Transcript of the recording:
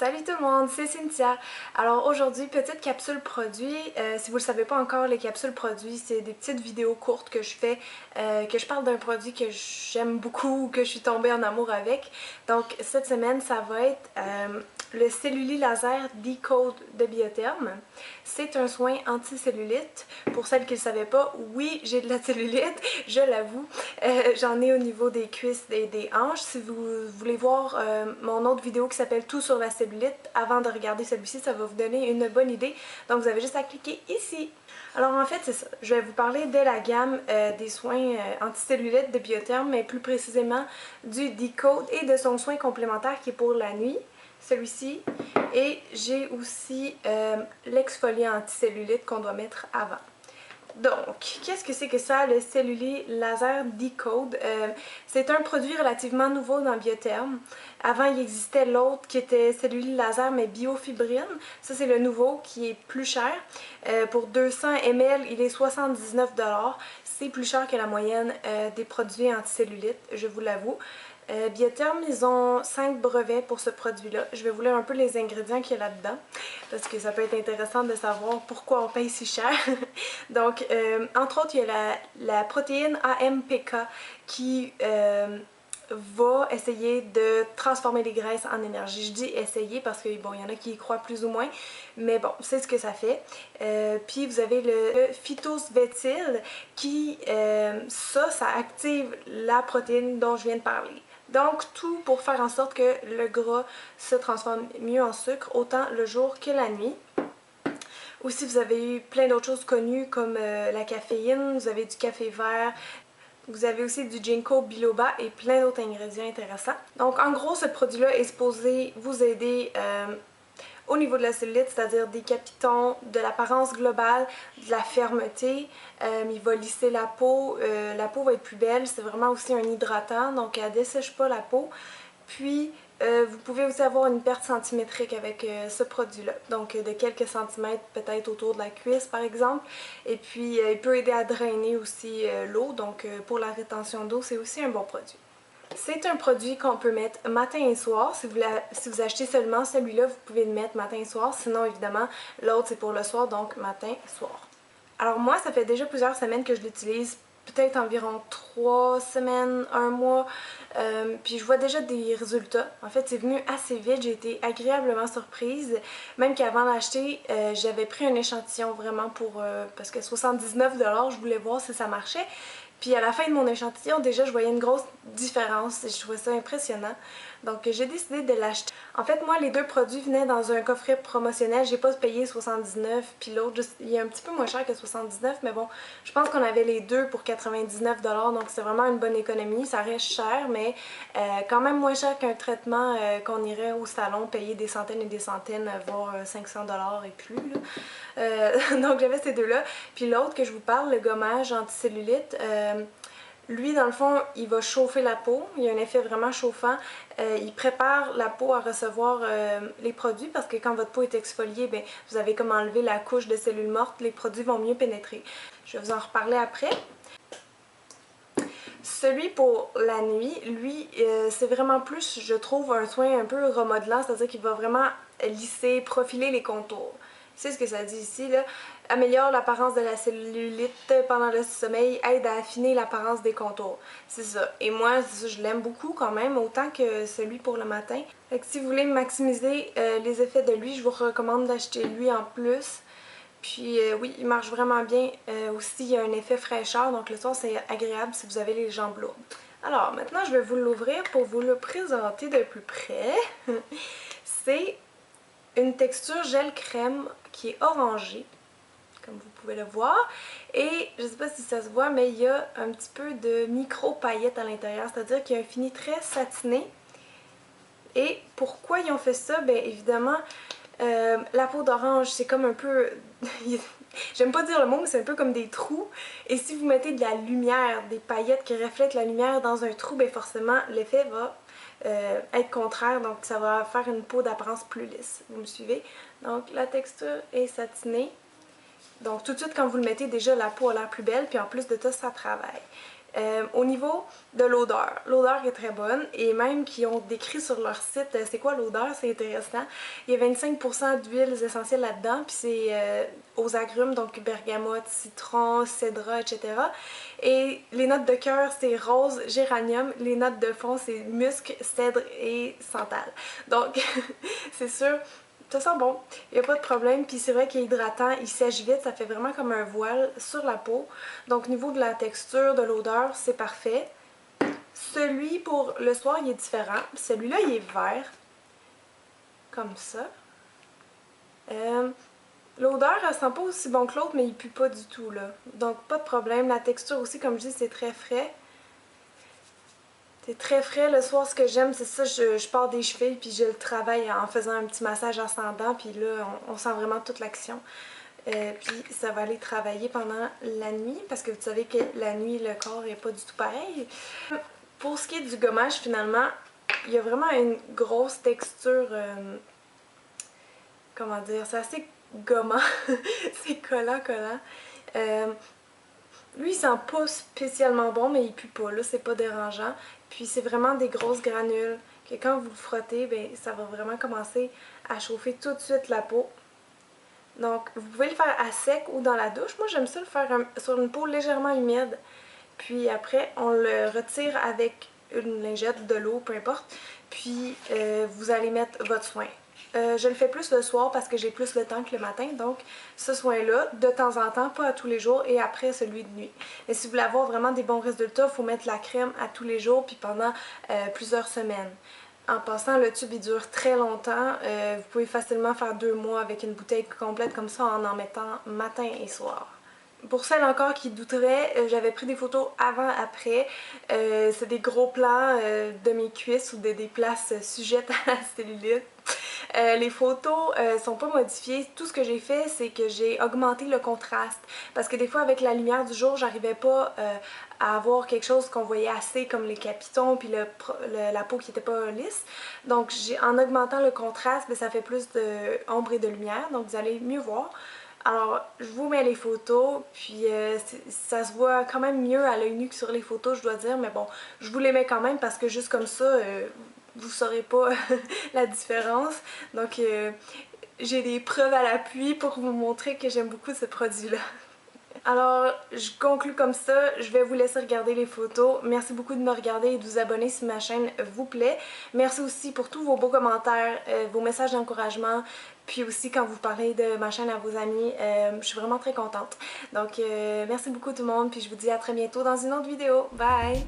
Salut tout le monde, c'est Cynthia. Alors aujourd'hui, petite capsule produit. Si vous ne le savez pas encore, les capsules produits, c'est des petites vidéos courtes que je fais, que je parle d'un produit que j'aime beaucoup ou que je suis tombée en amour avec. Donc cette semaine, ça va être le Celluli Laser Decode de Biotherm. C'est un soin anti-cellulite. Pour celles qui ne le savaient pas, oui, j'ai de la cellulite, je l'avoue. J'en ai au niveau des cuisses et des hanches. Si vous voulez voir mon autre vidéo qui s'appelle Tout sur la cellulite, avant de regarder celui-ci, ça va vous donner une bonne idée. Donc vous avez juste à cliquer ici. Alors en fait, c'est ça. Je vais vous parler de la gamme des soins anti-cellulite de Biotherm, mais plus précisément du Decode et de son soin complémentaire qui est pour la nuit, celui-ci. Et j'ai aussi l'exfoliant anti-cellulite qu'on doit mettre avant. Donc, qu'est-ce que c'est que ça, le Celluli Laser Decode? C'est un produit relativement nouveau dans Biotherm. Avant, il existait l'autre qui était Celluli Laser, mais biofibrine. Ça, c'est le nouveau qui est plus cher. Pour 200 ml, il est 79 $. C'est plus cher que la moyenne des produits anti-cellulite, je vous l'avoue. Biotherm, ils ont 5 brevets pour ce produit-là. Je vais vous lire un peu les ingrédients qu'il y a là-dedans, parce que ça peut être intéressant de savoir pourquoi on paye si cher. Donc, entre autres, il y a la protéine AMPK qui va essayer de transformer les graisses en énergie. Je dis essayer parce que bon, il y en a qui y croient plus ou moins, mais bon, c'est ce que ça fait. Puis vous avez le phytosvétile qui, ça active la protéine dont je viens de parler. Donc tout pour faire en sorte que le gras se transforme mieux en sucre, autant le jour que la nuit. Aussi, vous avez eu plein d'autres choses connues comme la caféine, vous avez du café vert, vous avez aussi du ginkgo biloba et plein d'autres ingrédients intéressants. Donc en gros, ce produit-là est supposé vous aider au niveau de la cellulite, c'est-à-dire des capitons, de l'apparence globale, de la fermeté. Il va lisser la peau va être plus belle, c'est vraiment aussi un hydratant, donc elle dessèche pas la peau. Puis vous pouvez aussi avoir une perte centimétrique avec ce produit-là, donc de quelques centimètres peut-être autour de la cuisse par exemple. Et puis il peut aider à drainer aussi l'eau, donc pour la rétention d'eau, c'est aussi un bon produit. C'est un produit qu'on peut mettre matin et soir. Si vous achetez seulement celui-là, vous pouvez le mettre matin et soir. Sinon, évidemment, l'autre c'est pour le soir, donc matin et soir. Alors moi, ça fait déjà plusieurs semaines que je l'utilise, peut-être environ 3 semaines, 1 mois, puis je vois déjà des résultats. En fait, c'est venu assez vite, j'ai été agréablement surprise. Même qu'avant d'acheter, j'avais pris un échantillon vraiment pour, parce que 79 $, je voulais voir si ça marchait. Puis à la fin de mon échantillon, déjà, je voyais une grosse différence et je trouvais ça impressionnant. Donc j'ai décidé de l'acheter. En fait, moi, les deux produits venaient dans un coffret promotionnel. J'ai pas payé 79, puis l'autre, il est un petit peu moins cher que 79, mais bon, je pense qu'on avait les deux pour 99 $, donc c'est vraiment une bonne économie. Ça reste cher, mais quand même moins cher qu'un traitement qu'on irait au salon payer des centaines et des centaines, voire 500 $ et plus, là. Donc j'avais ces deux-là. Puis l'autre que je vous parle, le gommage anticellulite, lui, dans le fond, il va chauffer la peau. Il y a un effet vraiment chauffant. Il prépare la peau à recevoir les produits parce que quand votre peau est exfoliée, bien, vous avez comme enlevé la couche de cellules mortes. Les produits vont mieux pénétrer. Je vais vous en reparler après. Celui pour la nuit, lui, c'est vraiment plus, je trouve, un soin un peu remodelant, c'est-à-dire qu'il va vraiment lisser, profiler les contours. C'est ce que ça dit ici, là. Améliore l'apparence de la cellulite pendant le sommeil, aide à affiner l'apparence des contours. C'est ça. Et moi, ça, je l'aime beaucoup quand même, autant que celui pour le matin. Fait que si vous voulez maximiser les effets de lui, je vous recommande d'acheter lui en plus. Puis oui, il marche vraiment bien. Aussi, il y a un effet fraîcheur, donc le soir, c'est agréable si vous avez les jambes lourdes. Alors, maintenant, je vais vous l'ouvrir pour vous le présenter de plus près. C'est une texture gel crème qui est orangée, comme vous pouvez le voir. Et je ne sais pas si ça se voit, mais il y a un petit peu de micro-paillettes à l'intérieur, c'est-à-dire qu'il y a un fini très satiné. Et pourquoi ils ont fait ça? Bien évidemment, la peau d'orange, c'est comme un peu... J'aime pas dire le mot, mais c'est un peu comme des trous. Et si vous mettez de la lumière, des paillettes qui reflètent la lumière dans un trou, bien forcément, l'effet va être contraire. Donc ça va faire une peau d'apparence plus lisse. Vous me suivez? Donc la texture est satinée. Donc tout de suite quand vous le mettez, déjà la peau a l'air plus belle, puis en plus de ça travaille. Au niveau de l'odeur est très bonne et même qui ont décrit sur leur site c'est quoi l'odeur, c'est intéressant. Il y a 25% d'huiles essentielles là-dedans, puis c'est aux agrumes, donc bergamote, citron, cédra, etc. Et les notes de cœur, c'est rose, géranium. Les notes de fond, c'est musc, cèdre et santal. Donc, c'est sûr, ça sent bon, il n'y a pas de problème, puis c'est vrai qu'il est hydratant, il sèche vite, ça fait vraiment comme un voile sur la peau. Donc au niveau de la texture, de l'odeur, c'est parfait. Celui pour le soir, il est différent. Celui-là, il est vert, comme ça. L'odeur, elle sent pas aussi bon que l'autre, mais il pue pas du tout, là. Donc pas de problème. La texture aussi, comme je dis, c'est très frais. C'est très frais. Le soir, ce que j'aime, c'est ça, je pars des chevilles puis je le travaille en faisant un petit massage ascendant, puis là, on sent vraiment toute l'action. Puis ça va aller travailler pendant la nuit, parce que vous savez que la nuit, le corps est pas du tout pareil. Pour ce qui est du gommage, finalement, il y a vraiment une grosse texture, comment dire, c'est assez gommant, c'est collant. Lui, il sent pas spécialement bon, mais il pue pas, là, c'est pas dérangeant. Puis c'est vraiment des grosses granules que quand vous le frottez, ben, ça va vraiment commencer à chauffer tout de suite la peau. Donc, vous pouvez le faire à sec ou dans la douche. Moi, j'aime ça le faire sur une peau légèrement humide. Puis après, on le retire avec une lingette, de l'eau, peu importe. Puis, vous allez mettre votre soin. Je le fais plus le soir parce que j'ai plus le temps que le matin, donc ce soin-là, de temps en temps, pas à tous les jours, et après celui de nuit. Mais si vous voulez avoir vraiment des bons résultats, il faut mettre la crème à tous les jours, puis pendant plusieurs semaines. En passant, le tube il dure très longtemps, vous pouvez facilement faire 2 mois avec une bouteille complète comme ça en mettant matin et soir. Pour celles encore qui douteraient, j'avais pris des photos avant-après. C'est des gros plans de mes cuisses ou des places sujettes à la cellulite. Les photos sont pas modifiées. Tout ce que j'ai fait, c'est que j'ai augmenté le contraste. Parce que des fois, avec la lumière du jour, j'arrivais pas à avoir quelque chose qu'on voyait assez, comme les capitons puis la peau qui était pas lisse. Donc, en augmentant le contraste, ça fait plus d'ombre et de lumière. Donc, vous allez mieux voir. Alors, je vous mets les photos, puis ça se voit quand même mieux à l'œil nu que sur les photos, je dois dire, mais bon, je vous les mets quand même parce que juste comme ça, vous saurez pas la différence. Donc, j'ai des preuves à l'appui pour vous montrer que j'aime beaucoup ce produit-là. Alors, je conclue comme ça. Je vais vous laisser regarder les photos. Merci beaucoup de me regarder et de vous abonner si ma chaîne vous plaît. Merci aussi pour tous vos beaux commentaires, vos messages d'encouragement, puis aussi quand vous parlez de ma chaîne à vos amis. Je suis vraiment très contente. Donc, merci beaucoup tout le monde, puis je vous dis à très bientôt dans une autre vidéo. Bye!